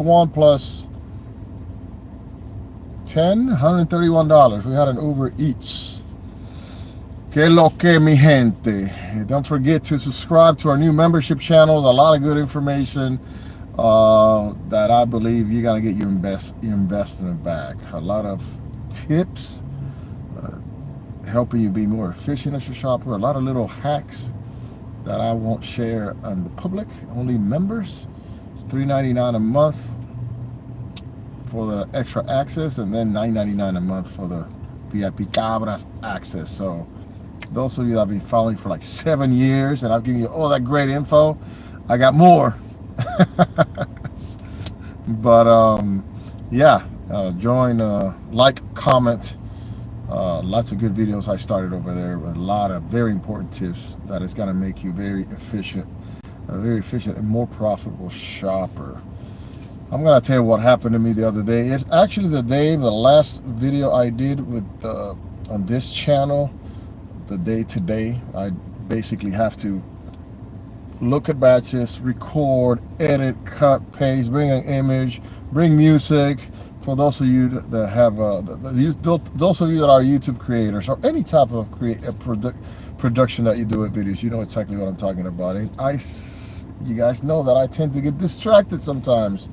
one plus 10, $131. We had an Uber Eats. Que lo que, mi gente. Don't forget to subscribe to our new membership channels. A lot of good information that I believe you're gonna get your investment back. A lot of tips helping you be more efficient as a shopper. A lot of little hacks that I won't share on the public. Only members. It's $3.99 a month for the extra access, and then $9.99 a month for the VIP Cabras access. So those of you that have been following for like 7 years, and I've given you all that great info, I got more. But yeah, join, like, comment. Lots of good videos I started over there with a lot of very important tips that is going to make you very efficient and more profitable shopper. I'm going to tell you what happened to me the other day. It's actually the last video I did with on this channel, the day today. I basically have to look at batches, record, edit, cut, paste, bring an image, bring music. For those of you that have, those of you that are YouTube creators or any type of production that you do with videos, you know exactly what I'm talking about. And you guys know that I tend to get distracted sometimes.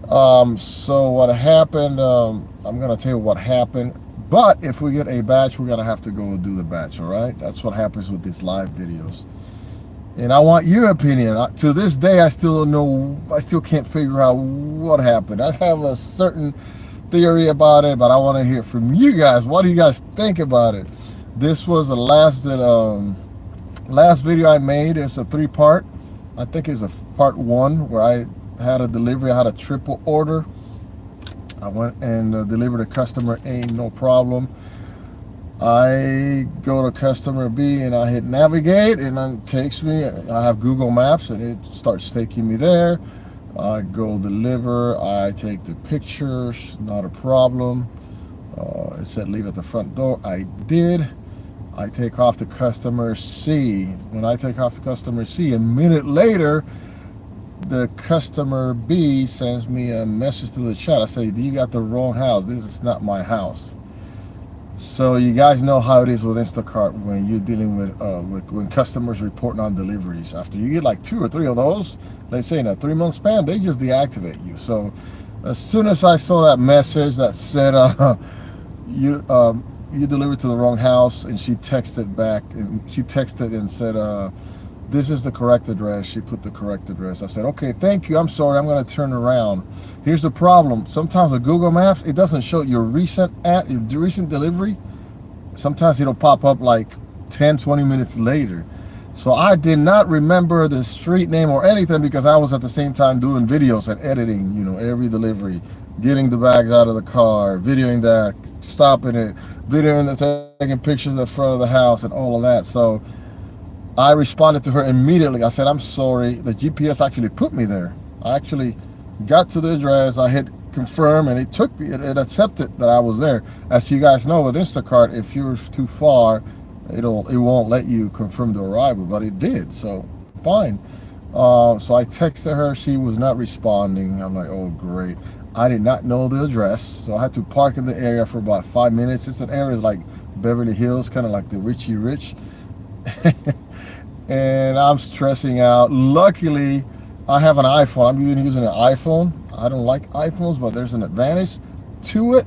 So what happened? I'm gonna tell you what happened. But if we get a batch, we're gonna have to go do the batch. All right? That's what happens with these live videos. And I want your opinion. To this day, I still don't know. I still can't figure out what happened. I have a certain theory about it, but I want to hear from you guys. What do you guys think about it? This was the last video I made. It's a 3-part. I think it's a part 1 where I had a delivery. I had a triple order. I went and delivered a customer A, no problem. I go to customer B and I hit navigate, and it takes me. I have Google Maps and it starts taking me there. I go deliver. I take the pictures, not a problem. It said leave at the front door. I did. I take off to customer C. When I take off to customer C, a minute later, the customer B sends me a message through the chat. I say, you got the wrong house. This is not my house. So you guys know how it is with Instacart when you're dealing with when customers report non-deliveries. After you get like 2 or 3 of those, let's say in a 3-month span, they just deactivate you. So as soon as I saw that message that said you delivered to the wrong house, and she texted back, and she texted and said this is the correct address. She put the correct address. I said, okay, thank you. I'm sorry. I'm going to turn around. Here's the problem. Sometimes with Google Maps, it doesn't show your recent delivery. Sometimes it'll pop up like 10, 20 minutes later. So I did not remember the street name or anything because I was at the same time doing videos and editing, every delivery, getting the bags out of the car, videoing that, stopping it, videoing that, taking pictures of the front of the house and all of that. So I responded to her immediately. I said, I'm sorry. The GPS actually put me there. I actually got to the address. I hit confirm, and it took me. It accepted that I was there. As you guys know, with Instacart, if you're too far, it won't let you confirm the arrival, but it did. So fine. So I texted her. She was not responding. I'm like, oh great. I did not know the address, so I had to park in the area for about 5 minutes. It's an area like Beverly Hills, kind of like the Richie Rich. And I'm stressing out. Luckily, I have an iPhone. I'm even using an iPhone. I don't like iPhones, but there's an advantage to it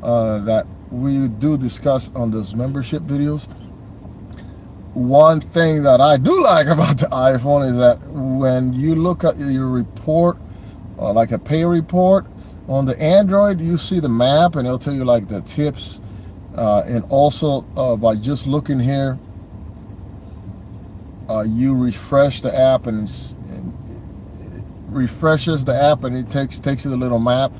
that we do discuss on those membership videos. One thing that I do like about the iPhone is that when you look at your report, like a pay report, on the Android, you see the map and it'll tell you like the tips. And also by just looking here, you refresh the app and it refreshes the app, and it takes you the little map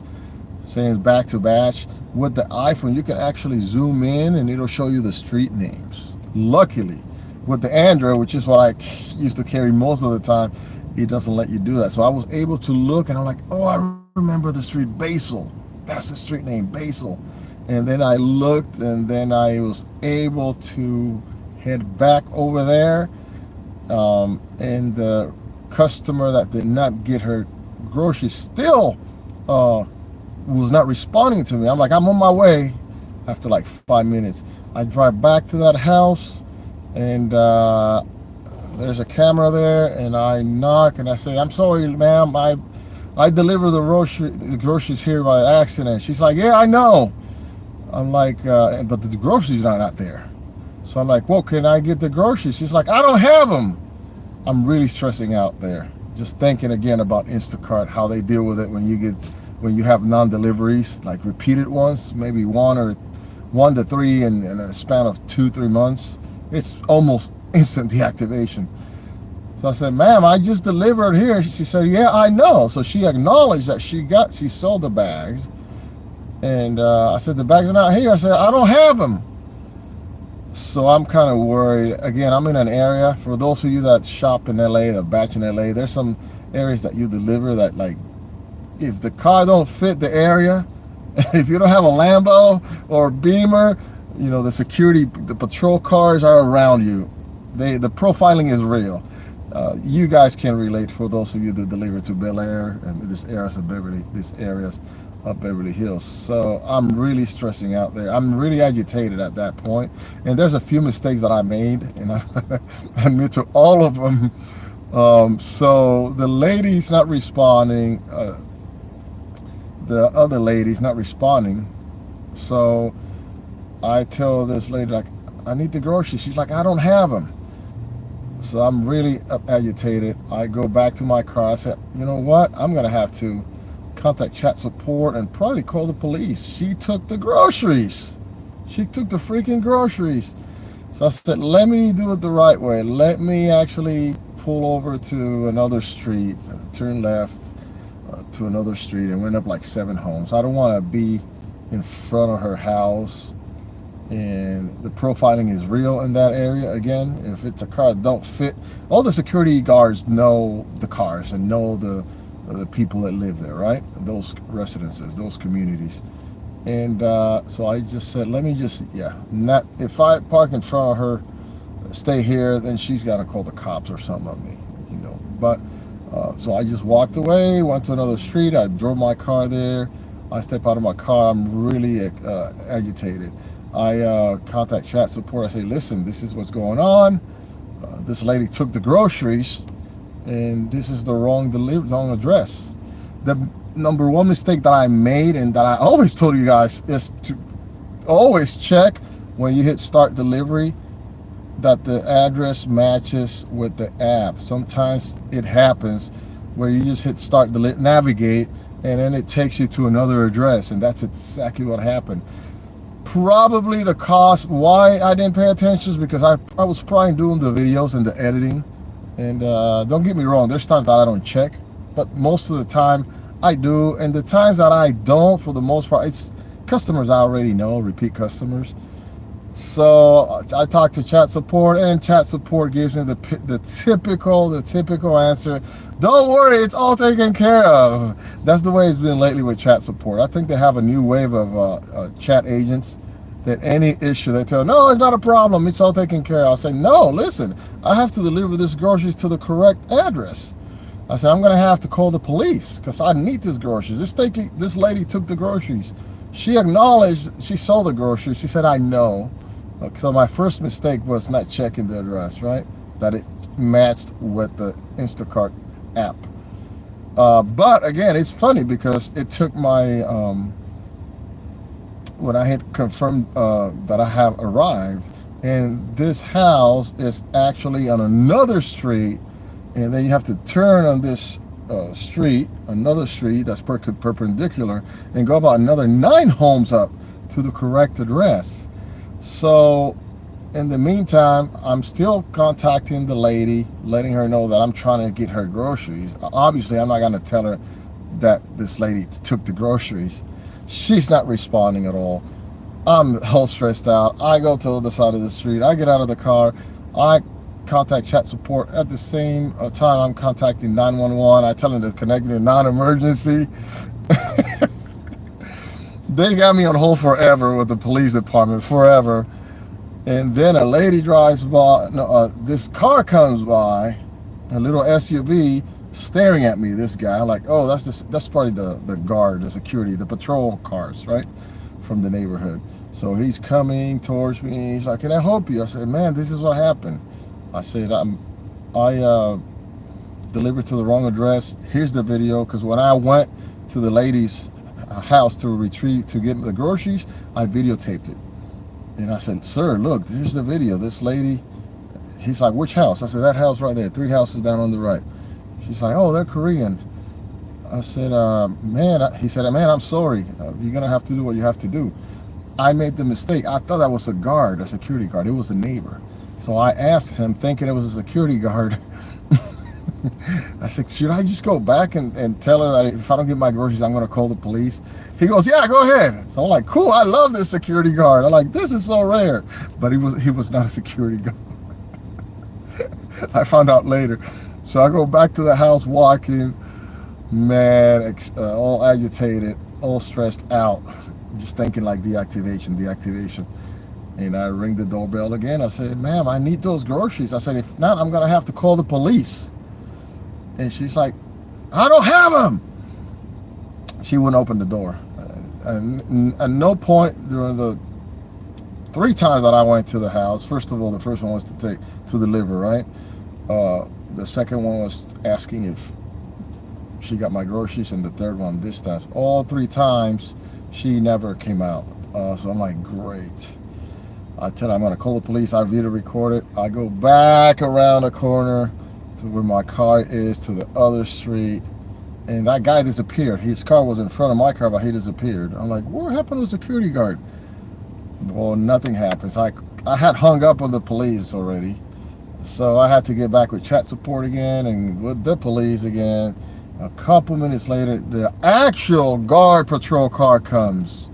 saying back to batch. With the iPhone, you can actually zoom in and it'll show you the street names. Luckily, with the Android, which is what I used to carry most of the time, it doesn't let you do that. So I was able to look, and I'm like, oh, I remember the street, Basil. That's the street name, Basil. And then I looked, and then I was able to head back over there. And the customer that did not get her groceries still was not responding to me. I'm like, I'm on my way. After like 5 minutes, I drive back to that house, and there's a camera there, and I knock and I say, I'm sorry, ma'am, I deliver the groceries here by accident. She's like, yeah, I know. I'm like, but the groceries are not there. So I'm like, well, can I get the groceries? She's like, I don't have them. I'm really stressing out there. Just thinking again about Instacart, how they deal with it when you have non-deliveries, like repeated ones, maybe 1 to 3 in a span of 2-3 months. It's almost instant deactivation. So I said, ma'am, I just delivered here. She said, yeah, I know. So she acknowledged that she sold the bags. And I said, the bags are not here. I said, I don't have them. So I'm kind of worried. Again, I'm in an area, for those of you that shop in LA, that batch in LA, there's some areas that you deliver that, like, if the car don't fit the area, if you don't have a Lambo or a Beamer, you know, the patrol cars are around you. The profiling is real. You guys can relate, for those of you that deliver to Bel Air and these areas of Beverly Hills. So I'm really stressing out there. I'm really agitated at that point. And there's a few mistakes that I made, and I admit to all of them. So the lady's not responding. The other lady's not responding. So I tell this lady, like, I need the groceries. She's like, I don't have them. So I'm really agitated. I go back to my car. I said, you know what? I'm going to have to contact chat support and probably call the police. She took the groceries. She took the freaking groceries. So I said, let me do it the right way. Let me actually pull over to another street, turn left to another street, and went up like 7 homes. I don't want to be in front of her house. And the profiling is real in that area. Again, if it's a car that don't fit, all the security guards know the cars and know the people that live there, right? And those residences, those communities. And so I just said, let me just, not, if I park in front of her, stay here, then she's got to call the cops or something on me, you know. But so I just walked away, went to another street. I drove my car there. I step out of my car. I'm really agitated. I contact chat support. I say, listen, this is what's going on. This lady took the groceries, and this is the wrong address. The number one mistake that I made, and that I always told you guys, is to always check when you hit start delivery that the address matches with the app. Sometimes it happens where you just hit start navigate, and then it takes you to another address, and that's exactly what happened. Probably the cost why I didn't pay attention is because I was probably doing the videos and the editing. And don't get me wrong, there's times that I don't check, but most of the time I do. And the times that I don't, for the most part, it's customers I already know, repeat customers. So I talk to chat support, and chat support gives me the typical answer. Don't worry, it's all taken care of. That's the way it's been lately with chat support. I think they have a new wave of chat agents that any issue they tell, no, it's not a problem, it's all taken care of. I'll say, no, listen, I have to deliver this groceries to the correct address. I said, I'm going to have to call the police because I need these groceries. This lady took the groceries. She acknowledged she sold the groceries. She said, I know. So my first mistake was not checking the address, right? That it matched with the Instacart app. But again, it's funny because it took my, when I had confirmed that I have arrived, and this house is actually on another street, and then you have to turn on this street, another street that's perpendicular, and go about another 9 homes up to the correct address. So in the meantime, I'm still contacting the lady, letting her know that I'm trying to get her groceries. Obviously, I'm not going to tell her that this lady took the groceries. She's not responding at all. I'm all stressed out. I go to the other side of the street. I get out of the car. I contact chat support. At the same time, I'm contacting 911. I tell them to connect me to non-emergency. They got me on hold forever with the police department, forever. And then a lady drives by, this car comes by, a little SUV, staring at me, this guy. I'm like, oh, that's probably the guard, the security, the patrol cars, right, from the neighborhood. So he's coming towards me. He's like, can I help you? I said, man, this is what happened. I said, I delivered to the wrong address. Here's the video, because when I went to the lady's house to get the groceries, I videotaped it. And I said, sir, look, here's the video. This lady, he's like, which house? I said, that house right there, 3 houses down on the right. She's like, oh, they're Korean. I said, man, he said, man, I'm sorry. You're going to have to do what you have to do. I made the mistake. I thought that was a guard, a security guard. It was a neighbor. So I asked him, thinking it was a security guard. I said, should I just go back and tell her that if I don't get my groceries, I'm going to call the police? He goes, yeah, go ahead. So I'm like, cool, I love this security guard. I'm like, this is so rare. But he was not a security guard. I found out later. So I go back to the house walking, man, all agitated, all stressed out, just thinking like deactivation. And I ring the doorbell again. I said, ma'am, I need those groceries. I said, if not, I'm going to have to call the police. And she's like, I don't have them. She wouldn't open the door. And at no point during the 3 times that I went to the house, first of all, the first one was to deliver, right? The second one was asking if she got my groceries, and the third one this time. All 3 times, she never came out. So I'm like, great. I tell her I'm going to call the police. I video record it. I go back around the corner to where my car is, to the other street, and that guy disappeared. His car was in front of my car, but he disappeared. I'm like, what happened to the security guard? Well, nothing happens. I had hung up on the police already, so I had to get back with chat support again and with the police again. A couple minutes later, the actual guard patrol car comes.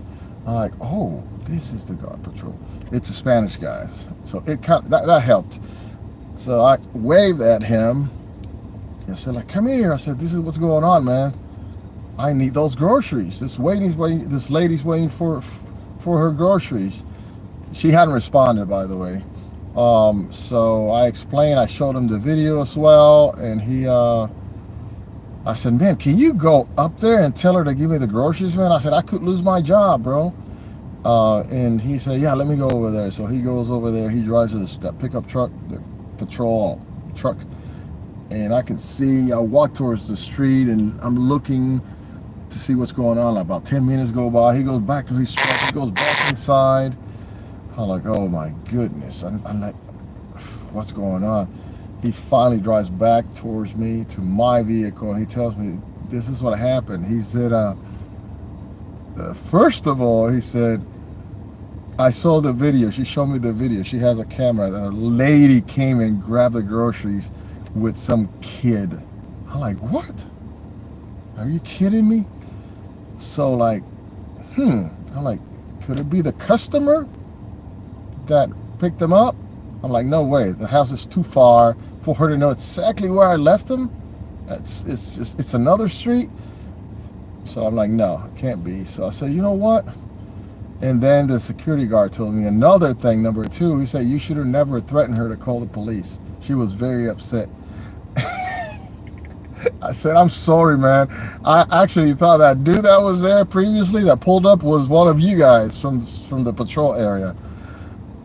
I'm like, oh, this is the guard patrol. It's a Spanish guy, so it that helped. So I waved at him and said, like, come here. I said, this is what's going on, man. I need those groceries. This lady's waiting for her groceries. She hadn't responded, by the way. So I explained, I showed him the video as well, and I said, man, can you go up there and tell her to give me the groceries, man? I said, I could lose my job, bro. And he said, yeah, let me go over there. So he goes over there. He drives that pickup truck, the patrol truck, and I can see, I walk towards the street, and I'm looking to see what's going on. About 10 minutes go by. He goes back to his truck. He goes back inside. I'm like, oh my goodness. I'm like, what's going on? He finally drives back towards me to my vehicle, and he tells me, this is what happened. He said, first of all, he said, I saw the video. She showed me the video. She has a camera. A lady came and grabbed the groceries with some kid. I'm like, what? Are you kidding me? So like, I'm like, could it be the customer that picked them up? I'm like, no way. The house is too far for her to know exactly where I left them. It's another street. So I'm like, no, it can't be. So I said, you know what? And then the security guard told me another thing, number 2. He said, you should have never threatened her to call the police. She was very upset. I said, I'm sorry, man. I actually thought that dude that was there previously that pulled up was one of you guys from the patrol area.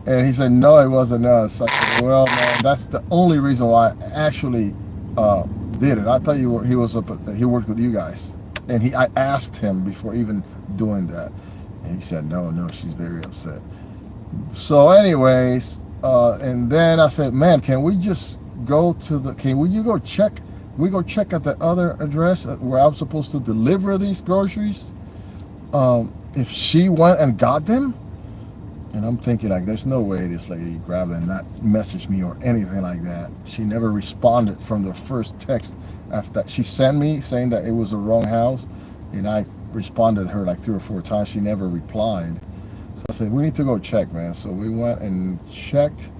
And he said, no, it wasn't us. I said, well, man, that's the only reason why I actually did it. I thought he worked with you guys. And I asked him before even doing that. And he said, no, she's very upset. So anyways, and then I said, man, can we just go to you go check? We go check at the other address where I'm supposed to deliver these groceries. If she went and got them. And I'm thinking, like, there's no way this lady grabbed and not messaged me or anything like that. She never responded from the first text after that. She sent me saying that it was the wrong house, and I responded to her like 3 or 4 times. She never replied. So I said, we need to go check, man. So we went and checked,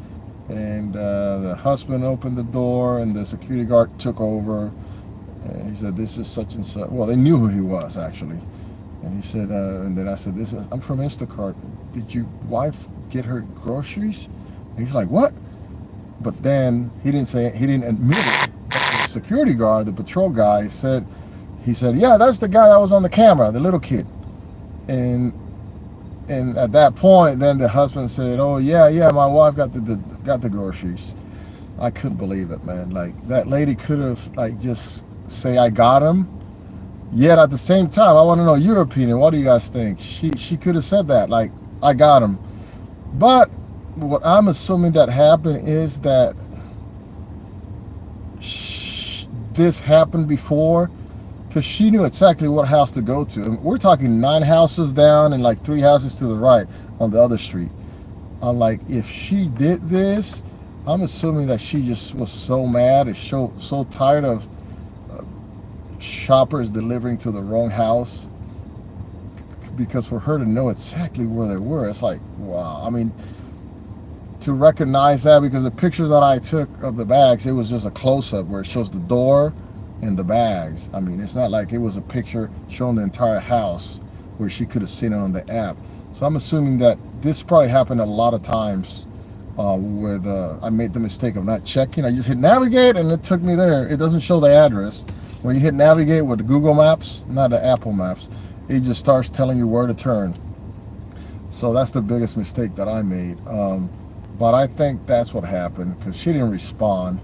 and the husband opened the door, and the security guard took over. And he said, this is such and such. Well, they knew who he was, actually. And he said, and then I said, I'm from Instacart. Did your wife get her groceries? And he's like, what? But then he didn't admit it. security guard, the patrol guy, said, he said, yeah, that's the guy that was on the camera, the little kid. And at that point, then the husband said, oh yeah, my wife got the groceries. I couldn't believe it, man. Like, that lady could have, like, just say, I got him. Yet at the same time, I want to know your opinion. What do you guys think? She could have said that, like, I got him. But what I'm assuming that happened is that this happened before, because she knew exactly what house to go to. And we're talking 9 houses down and like 3 houses to the right on the other street. I'm like, if she did this, I'm assuming that she just was so mad and so tired of shoppers delivering to the wrong house, because for her to know exactly where they were, it's like, wow. I mean, to recognize that, because the pictures that I took of the bags, it was just a close-up where it shows the door and the bags. I mean, it's not like it was a picture showing the entire house where she could have seen it on the app. So I'm assuming that this probably happened a lot of times with I made the mistake of not checking. I just hit navigate and it took me there. It doesn't show the address. When you hit navigate with the Google Maps, not the Apple Maps, it just starts telling you where to turn. So that's the biggest mistake that I made. But I think that's what happened, because she didn't respond.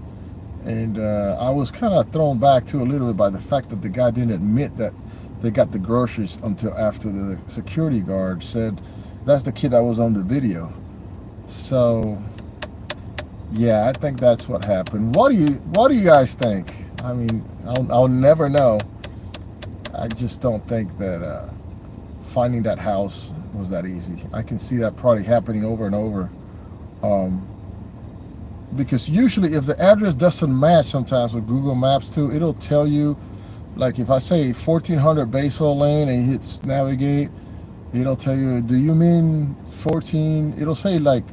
And I was kind of thrown back to a little bit by the fact that the guy didn't admit that they got the groceries until after the security guard said, that's the kid that was on the video. So yeah, I think that's what happened. What do you guys think? I mean, I'll never know. I just don't think that finding that house was that easy. I can see that probably happening over and over. Because usually if the address doesn't match sometimes with Google Maps too, it'll tell you, like if I say 1400 Basel Lane and you hit navigate, it'll tell you, do you mean 14? It'll say, like,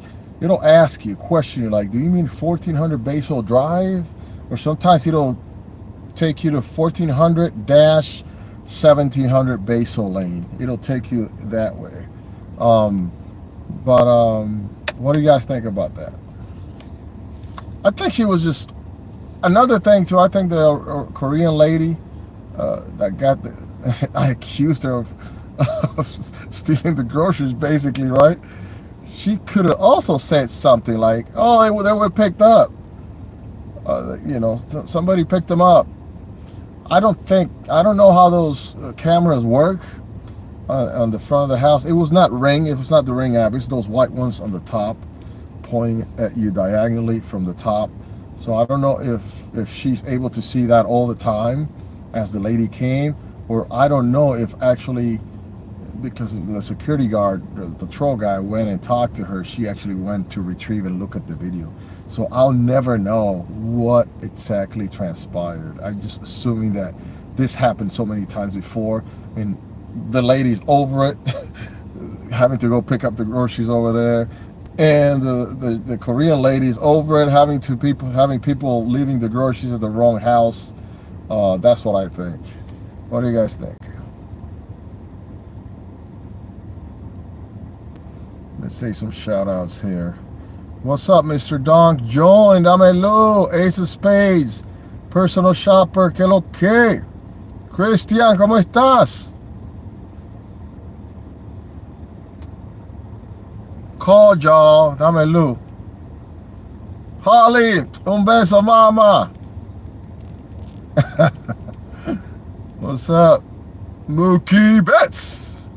it'll ask you, question you, like, do you mean 1400 Basel Drive? Or sometimes it'll take you to 1400-1700 Basel Lane. It'll take you that way. What do you guys think about that? I think she was just, another thing too, I think the Korean lady that got the, I accused her of stealing the groceries, basically, right? She could have also said something like, oh, they were picked up. You know, somebody picked them up. I don't know how those cameras work on the front of the house. It was not Ring. If it's not the Ring app, it's those white ones on the top, pointing at you diagonally from the top. So I don't know if she's able to see that all the time as the lady came, or I don't know if actually, because the security guard, the patrol guy went and talked to her, she actually went to retrieve and look at the video. So I'll never know what exactly transpired. I'm just assuming that this happened so many times before, and the lady's over it, having to go pick up the groceries over there, and the Korean lady's over it, having people leaving the groceries at the wrong house. That's what I think. What do you guys think? Let's say some shout outs here. What's up, Mr. Donk? Join, dámelo. Ace of Spades. Personal Shopper, que lo que? Christian, ¿cómo estás? Call, y'all. Dámelo. Holly, un beso, mama. What's up? Mookie Betts.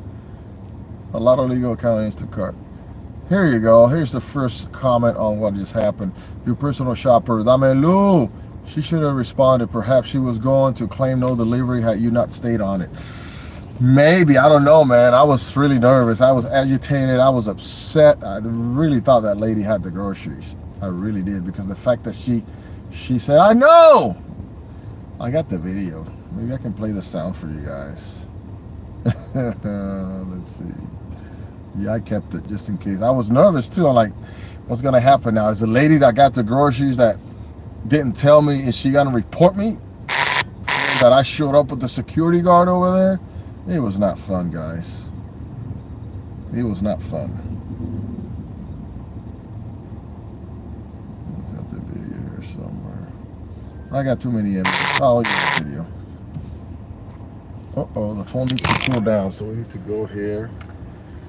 A lot of legal account Instacart. Here you go. Here's the first comment on what just happened. Your personal shopper, Damelu. She should have responded. Perhaps she was going to claim no delivery had you not stayed on it. Maybe. I don't know, man. I was really nervous. I was agitated. I was upset. I really thought that lady had the groceries. I really did, because the fact that she said, I know. I got the video. Maybe I can play the sound for you guys. Let's see. Yeah, I kept it just in case. I was nervous too. I'm like, what's gonna happen now? Is the lady that got the groceries that didn't tell me, is she gonna report me that I showed up with the security guard over there? It was not fun, guys. It was not fun. Got the video here somewhere. I got too many images. I'll use the video. Uh-oh, the phone needs to cool down, so we need to go here,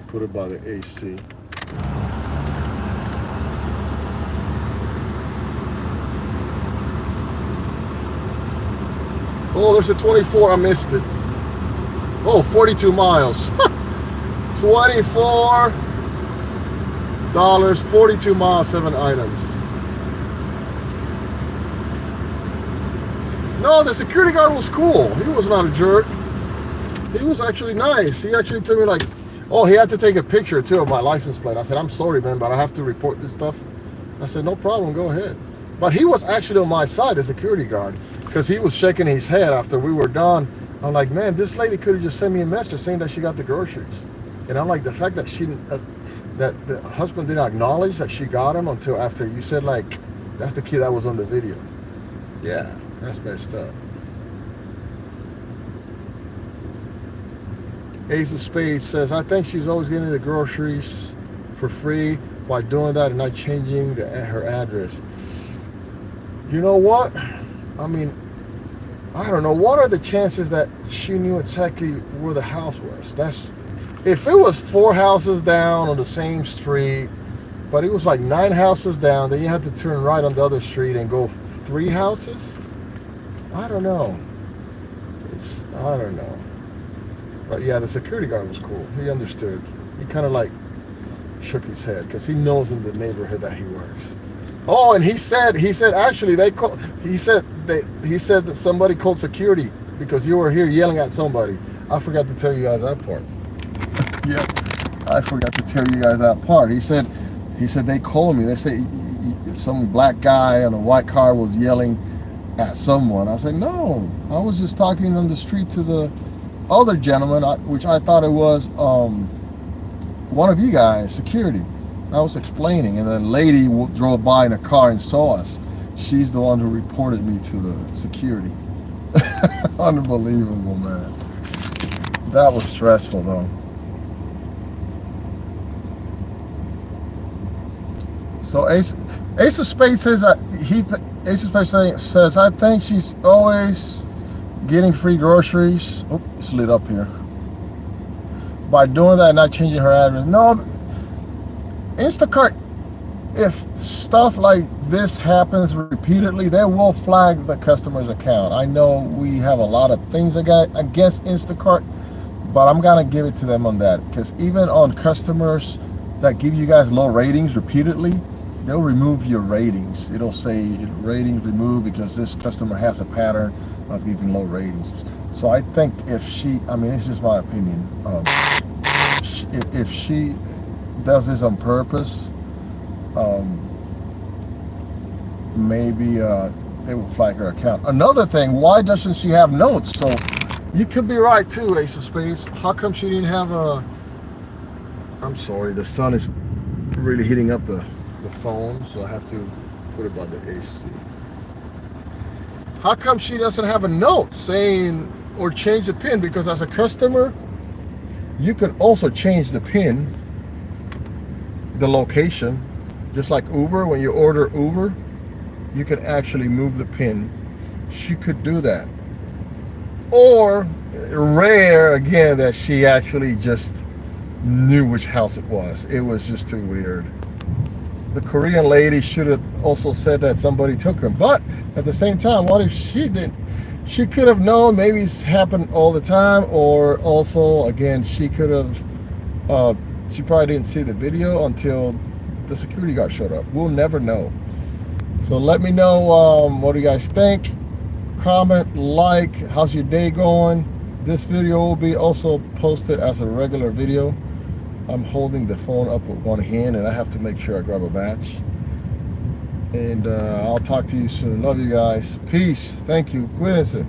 put it by the AC. Oh, there's a 24. I missed it. Oh, 42 miles. $24, 42 miles, 7 items. No, the security guard was cool. He was not a jerk. He was actually nice. He actually told me like, oh, he had to take a picture too of my license plate. I said, I'm sorry, man, but I have to report this stuff. I said, no problem, go ahead. But he was actually on my side, the security guard, because he was shaking his head after we were done. I'm like, man, this lady could have just sent me a message saying that she got the groceries. And I'm like, the fact that she didn't, that the husband didn't acknowledge that she got him until after you said, like, that's the kid that was on the video. Yeah, that's messed up. Ace of Spades says, I think she's always getting the groceries for free by doing that and not changing her address. You know what? I mean, I don't know. What are the chances that she knew exactly where the house was? If it was 4 houses down on the same street, but it was like 9 houses down, then you had to turn right on the other street and go 3 houses? I don't know. I don't know. But yeah, the security guard was cool. He understood. He kind of like shook his head because he knows in the neighborhood that he works. Oh, and he said actually he said that somebody called security because you were here yelling at somebody. I forgot to tell you guys that part. Yeah, I forgot to tell you guys that part. He said they called me. They say some black guy in a white car was yelling at someone. I said, no, I was just talking on the street to the other gentleman, which I thought it was one of you guys, security. I was explaining, and then a lady drove by in a car and saw us. She's the one who reported me to the security. Unbelievable, man. That was stressful, though. So Ace of Spades says Ace of Spades says, I think she's always getting free groceries. Oh, it's lit up here. By doing that and not changing her address. No, Instacart, if stuff like this happens repeatedly, they will flag the customer's account. I know we have a lot of things against Instacart, but I'm gonna give it to them on that, because even on customers that give you guys low ratings repeatedly, they'll remove your ratings. It'll say ratings removed because this customer has a pattern of giving low ratings. So I think if she, I mean, it's just my opinion, if she does this on purpose, maybe they will flag her account. Another thing, why doesn't she have notes? So you could be right too, Ace of Spades. How come she didn't have a, I'm sorry, the sun is really heating up the phone, so I have to put it by the AC. How come she doesn't have a note saying or change the PIN? Because as a customer, you can also change the PIN, the location, just like Uber. When you order Uber, you can actually move the PIN. She could do that. Or rare again that she actually just knew which house it was. It was just too weird. The Korean lady should have also said that somebody took her. But at the same time, what if she didn't? She could have known. Maybe it's happened all the time. Or also, again, she could have, she probably didn't see the video until the security guard showed up. We'll never know. So let me know what do you guys think. Comment, like, how's your day going? This video will be also posted as a regular video. I'm holding the phone up with one hand and I have to make sure I grab a batch. And I'll talk to you soon. Love you guys. Peace. Thank you. Cuídense.